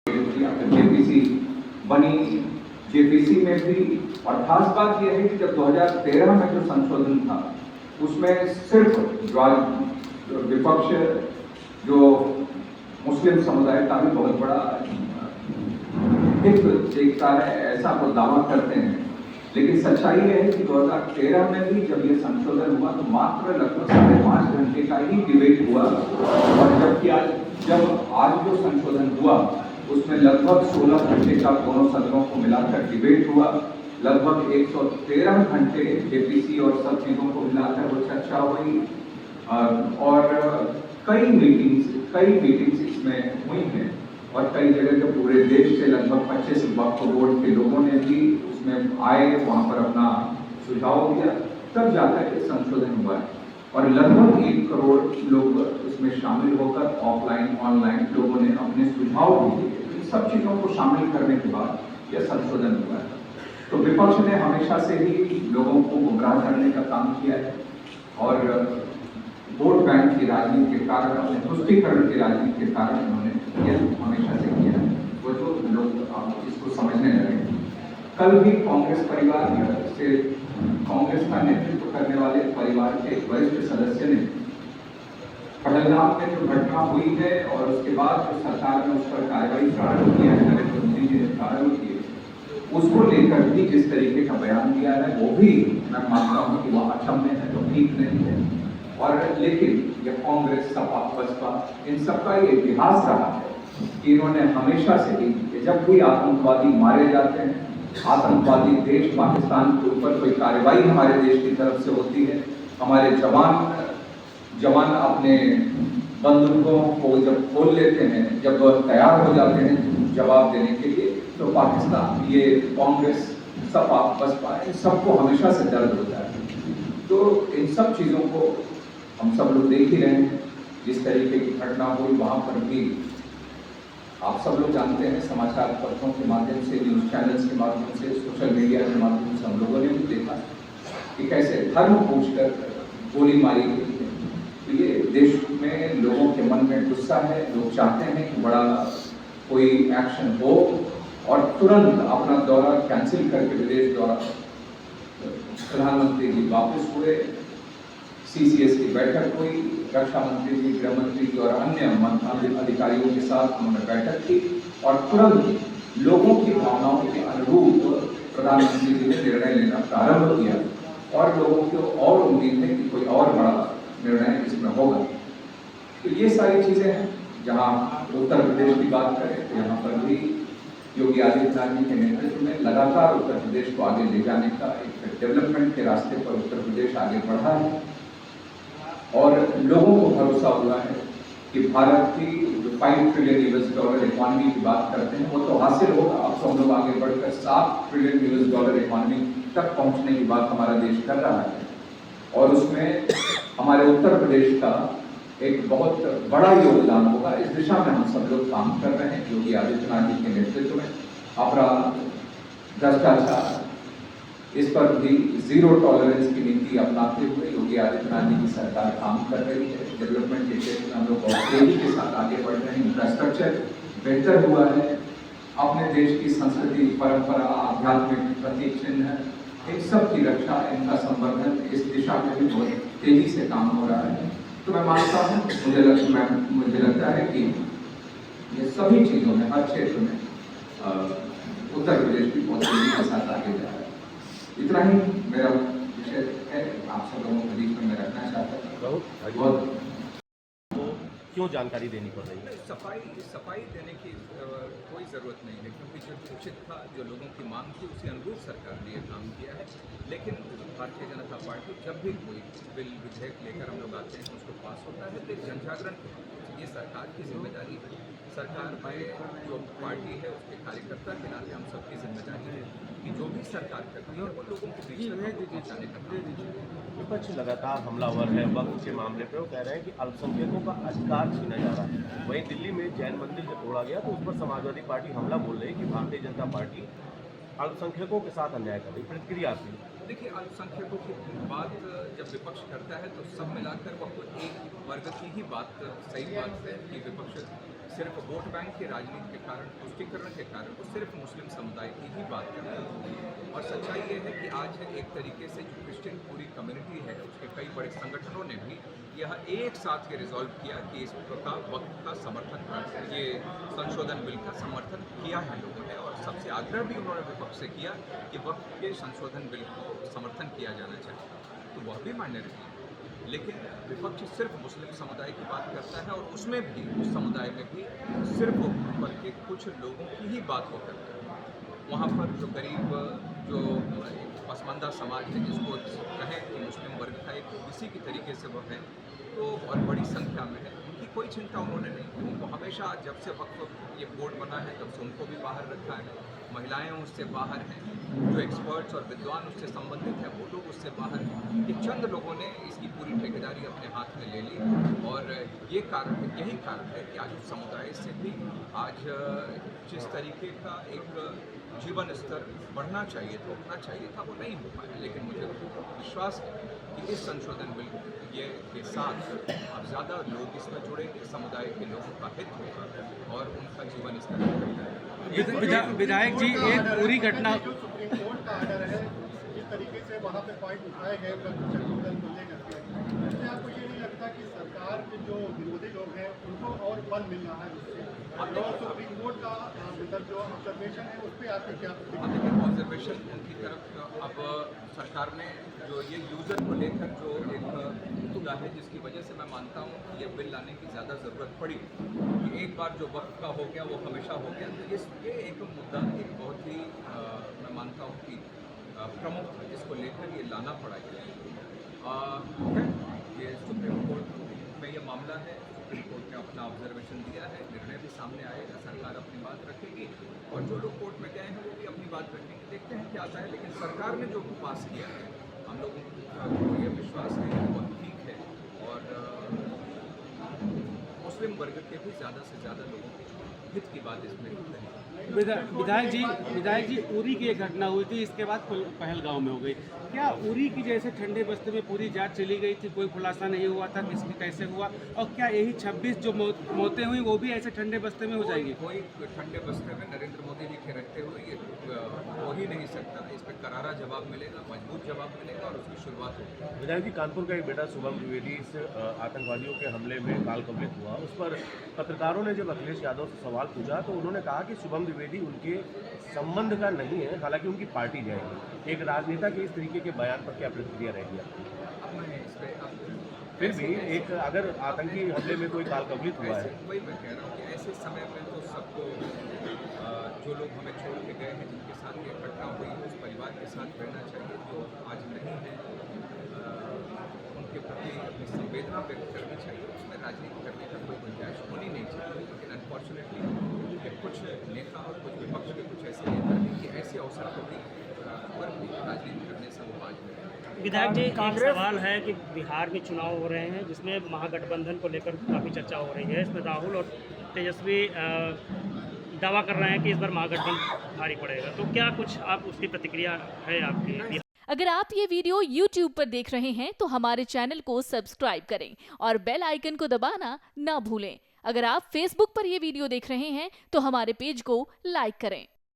JPC बनी। JPC में भी, और खास बात यह है कि जब 2013 में जो संशोधन था उसमें सिर्फ विपक्ष जो मुस्लिम समुदाय का भी बहुत बड़ा हित देखता है, ऐसा वो दावा करते हैं। लेकिन सच्चाई यह है कि 2013 में भी जब ये संशोधन हुआ तो मात्र लगभग 5.5 घंटे का ही डिबेट हुआ, और जबकि आज जो संशोधन हुआ उसमें लगभग 16 घंटे का दोनों सदनों को मिलाकर डिबेट हुआ। लगभग 113 घंटे जेपीसी और सब चीज़ों को मिलाकर वो चर्चा हुई, और कई मीटिंग्स इसमें हुई हैं, और कई जगह के पूरे देश से लगभग 25 वक्फ बोर्ड के लोगों ने भी उसमें आए, वहाँ पर अपना सुझाव दिया, तब जाकर के संशोधन हुआ है। और लगभग 1 करोड़ लोग उसमें शामिल होकर ऑफलाइन ऑनलाइन लोगों ने अपने सुझाव भी दिए। इन सब चीज़ों को शामिल करने के बाद यह संशोधन हुआ है। तो विपक्ष ने हमेशा से ही लोगों को गुमराह करने का काम किया है, और वोट बैंक की राजनीति के कारण, अपने तुष्टीकरण की राजनीति के कारण उन्होंने यह हमेशा से किया है। वो तो लोग इसको समझने लगे। कल भी कांग्रेस परिवार से, कांग्रेस का नेतृत्व करने वाले परिवार के एक वरिष्ठ सदस्य ने पहलगाम में जो घटना हुई है और उसके बाद जो सरकार ने उस पर कार्रवाई प्रारंभ किया है, नरेंद्र मोदी जी ने प्रारंभ की, उसको लेकर भी जिस तरीके का बयान दिया है वो भी मैं मानता हूँ कि वह अक्षम्य है, तो ठीक नहीं है। और लेकिन यह कांग्रेस, सपा, बसपा, इन सबका ये इतिहास रहा है कि इन्होंने हमेशा से ही, जब भी आतंकवादी मारे जाते हैं, आतंकवादी देश पाकिस्तान के ऊपर कोई कार्रवाई हमारे देश की तरफ से होती है, हमारे जवान अपने बंदूकों को जब खोल लेते हैं, जब तैयार हो जाते हैं जवाब देने के लिए, तो पाकिस्तान, ये कांग्रेस, सपा, बसपा, इन सबको हमेशा से दर्द होता है। तो इन सब चीज़ों को हम सब लोग देख ही रहे हैं। जिस तरीके की घटना हुई वहाँ पर भी आप सब लोग जानते हैं, समाचार पत्रों के माध्यम से, न्यूज़ चैनल्स के माध्यम से, सोशल मीडिया के माध्यम से हम लोगों ने भी देखा कि कैसे धर्म पूछकर गोली मारी गई है। तो ये देश में लोगों के मन में गुस्सा है, लोग चाहते हैं कि बड़ा कोई एक्शन हो, और तुरंत अपना दौरा कैंसिल करके विदेश दौरा प्रधानमंत्री जी वापस हुए, सीसीएस की बैठक हुई, रक्षा मंत्री जी, गृह मंत्री जी और अन्य अधिकारियों के साथ उन्होंने बैठक की, और तुरंत लोगों की भावनाओं के अनुरूप प्रधानमंत्री जी ने निर्णय लेना प्रारंभ किया, और लोगों को और उम्मीद है कि कोई और बड़ा निर्णय इसमें होगा। तो ये सारी चीज़ें हैं। जहाँ उत्तर प्रदेश की बात करें तो यहाँ पर भी योगी आदित्यनाथ जी के नेतृत्व में लगातार उत्तर प्रदेश को आगे ले जाने का एक डेवलपमेंट के रास्ते पर उत्तर प्रदेश आगे बढ़ा है, और लोगों को भरोसा हुआ है कि भारत की जो $5 ट्रिलियन इकॉनमी की बात करते हैं वो तो हासिल होगा। अब तो हम लोग आगे बढ़कर $7 ट्रिलियन इकॉनमी तक पहुंचने की बात हमारा देश कर रहा है, और उसमें हमारे उत्तर प्रदेश का एक बहुत बड़ा योगदान होगा। इस दिशा में हम सब लोग काम कर रहे हैं योगी आदित्यनाथ जी के नेतृत्व में। अपराध, भ्रष्टाचार, इस पर भी जीरो टॉलरेंस की नीति अपनाते हुए योगी आदित्यनाथ जी की सरकार काम कर रही है। डेवलपमेंट के क्षेत्र में हम लोग बहुत तेजी के साथ आगे बढ़ रहे हैं। इंफ्रास्ट्रक्चर बेहतर हुआ है, अपने देश की संस्कृति, परंपरा, आध्यात्मिक प्रतीक चिन्ह, इन सब की रक्षा, इनका संवर्धन, इस दिशा में भी बहुत तेजी से काम हो रहा है। तो मैं मानता हूँ, मुझे लगता है कि ये सभी चीज़ों में, हर क्षेत्र में उत्तर प्रदेश भी बहुत तेजी के साथ आगे जा रहा है। इतना ही मेरा विषय है, आप सब लोगों के बीच में मैं रखना चाहता हूँ। बहुत क्यों जानकारी देनी पड़ रही है? सफाई देने की कोई ज़रूरत नहीं है, क्योंकि जो उचित था, जो लोगों की मांग थी, उसी अनुरूप सरकार ने यह काम किया है। लेकिन भारतीय जनता पार्टी जब भी कोई बिल, विधेयक लेकर हम लोग आते हैं, उसको पास होता है तो जनजागरण, ये सरकार की जिम्मेदारी है। सरकार में जो पार्टी है उसके कार्यकर्ता के नाते हम सबकी जिम्मेदारी है कि जो भी सरकार करती है वो लोगों को बीच में पहुँचाने का काम। विपक्ष लगातार हमलावर है वक्फ के मामले पे। वो कह रहे हैं कि अल्पसंख्यकों का अधिकार छीना जा रहा है। वहीं दिल्ली में जैन मंदिर जब तोड़ा गया तो उस पर समाजवादी पार्टी हमला बोल रही है कि भारतीय जनता पार्टी अल्पसंख्यकों के साथ अन्याय कर रही। प्रतिक्रिया आपकी? देखिए, अल्पसंख्यकों की बात जब विपक्ष करता है तो सब मिलाकर वह एक वर्ग की ही बात, सही बात है कि विपक्ष सिर्फ वोट बैंक की राजनीति के कारण, तुष्टीकरण के कारण वो सिर्फ मुस्लिम समुदाय की ही बात कर रहे हैं। और सच्चाई ये है कि आज एक तरीके से जो क्रिश्चियन पूरी कम्युनिटी है, उसके कई बड़े संगठनों ने भी यह एक साथ ये रिजॉल्व किया कि इस प्रकार वक्त का समर्थन, ये संशोधन बिल का समर्थन किया है लोगों ने। और सबसे आग्रह भी उन्होंने विपक्ष से किया कि वक्त के संशोधन बिल को समर्थन किया जाना चाहिए, तो वह भी मान्य रही। लेकिन विपक्ष सिर्फ मुस्लिम समुदाय की बात करता है, और उसमें भी, उस समुदाय में भी सिर्फ ऊपर के कुछ लोगों की ही बात हो करता है। वहाँ पर जो गरीब, जो पसमानदा समाज है, जिसको कहें कि मुस्लिम वर्ग का एक किसी की तरीके से वह है, तो बहुत बड़ी संख्या में है। उनकी कोई चिंता उन्होंने नहीं की। उनको हमेशा, जब से वक्त ये बोर्ड बना है, तब से उनको भी बाहर रखा है। महिलाएं उससे बाहर हैं, जो एक्सपर्ट्स और विद्वान उससे संबंधित हैं, वो लोग उससे बाहर हैं। ये चंद लोगों ने इसकी पूरी ठेकेदारी अपने हाथ में ले ली, और यही कारण है कि आज उस समुदाय से भी आज जिस तरीके का एक जीवन स्तर बढ़ना चाहिए था, उठना चाहिए था, वो नहीं हो पाया। लेकिन मुझे विश्वास है कि इस संशोधन बिल के साथ अब ज़्यादा लोग इसमें जुड़ेंगे, समुदाय के लोगों का हित होगा और उनका जीवन स्तर बढ़ेगा। विधायक जी, एक पूरी घटना, जो सुप्रीम कोर्ट का आर्डर है, जिस तरीके से वहाँ पे पॉइंट उठाए गए संशोधन को लेकर के, इससे आपको ये नहीं लगता कि सरकार के जो विरोधी लोग हैं उनको और बल मिल रहा है उससे? और सुप्रीम कोर्ट का मतलब जो ऑब्जर्वेशन है उस पर आपकी क्या प्रतिक्रिया? ऑब्जर्वेशन उनकी तरफ, अब सरकार ने जो ये यूज़र को लेकर जो एक मुद्दा है, जिसकी वजह से मैं मानता हूँ कि ये बिल लाने की ज़्यादा ज़रूरत पड़ी कि एक बार जो वक्त का हो गया वो हमेशा हो गया। तो ये एक मुद्दा, एक बहुत ही मैं मानता हूँ कि प्रमुख, जिसको लेकर ये लाना पड़ा। ये सुप्रीम कोर्ट में ये मामला है, सुप्रीम कोर्ट ने अपना ऑब्जर्वेशन दिया है, निर्णय भी सामने आएगा, सरकार अपनी बात रखेगी, और जो लोग कोर्ट में गए हैं वो भी अपनी बात रखेंगे। देखते हैं क्या आता है। लेकिन सरकार ने जो पास किया है, हम लोगों को ये विश्वास है कि बहुत ठीक है, और मुस्लिम वर्ग के भी ज़्यादा से ज़्यादा लोगों के हित की बात इसमें है। विधायक जी, उरी की एक घटना हुई थी, इसके बाद पहलगांव में हो गई। क्या उरी की जैसे ठंडे बस्ते में पूरी जांच चली गई थी, कोई खुलासा नहीं हुआ था किसकी कैसे हुआ, और क्या यही 26 जो मौतें हुई वो भी ऐसे ठंडे बस्ते में हो जाएगी? कोई ठंडे बस्ते में नरेंद्र मोदी जी के रहते हुए ये हो ही नहीं सकता। इस पर करारा जवाब मिलेगा, मजबूत जवाब मिलेगा, और उसकी शुरुआत होगी। विधायक जी, कानपुर का एक बेटा शुभम द्विवेदी इस आतंकवादियों के हमले में काल कबलित हुआ, उस पर पत्रकारों ने जब अखिलेश यादव से सवाल पूछा तो उन्होंने कहा कि शुभम द्विवेदी उनके संबंध का नहीं है, हालांकि उनकी पार्टी जाएगी। एक राजनेता के इस तरीके के बयान पर क्या प्रतिक्रिया रहेगी आपकी? अब मैं इस पर फिर भी एक अगर आतंकी हमले में कोई काल कबलित हुआ है, वही मैं कह रहा हूँ कि ऐसे समय में तो सबको, जो लोग हमें छोड़ के गए हैं, जिनके साथ ये घटना हुई है, उस परिवार के साथ रहना चाहिए। जो आज नहीं है, उनके प्रति अपनी संवेदना व्यक्त करनी चाहिए। उसमें राजनीति करने का कोई गुंजाइश होनी नहीं चाहिए। लेकिन अनफॉर्चुनेटली कुछ नेता और कुछ विपक्ष के कुछ ऐसे नेता हैं कि ऐसे अवसर को भी राजनीति करने से वो बाज रहे। विधायक जी, एक सवाल है कि बिहार में चुनाव हो रहे हैं, जिसमें महागठबंधन को लेकर काफ़ी चर्चा हो रही है। इसमें राहुल और तेजस्वी दावा कर रहे हैं कि इस बार महागठबंधन भारी पड़ेगा, तो क्या कुछ आप उसकी प्रतिक्रिया है आपकी? अगर आप ये वीडियो YouTube पर देख रहे हैं तो हमारे चैनल को सब्सक्राइब करें और बेल आइकन को दबाना ना भूलें। अगर आप Facebook पर ये वीडियो देख रहे हैं तो हमारे पेज को लाइक करें।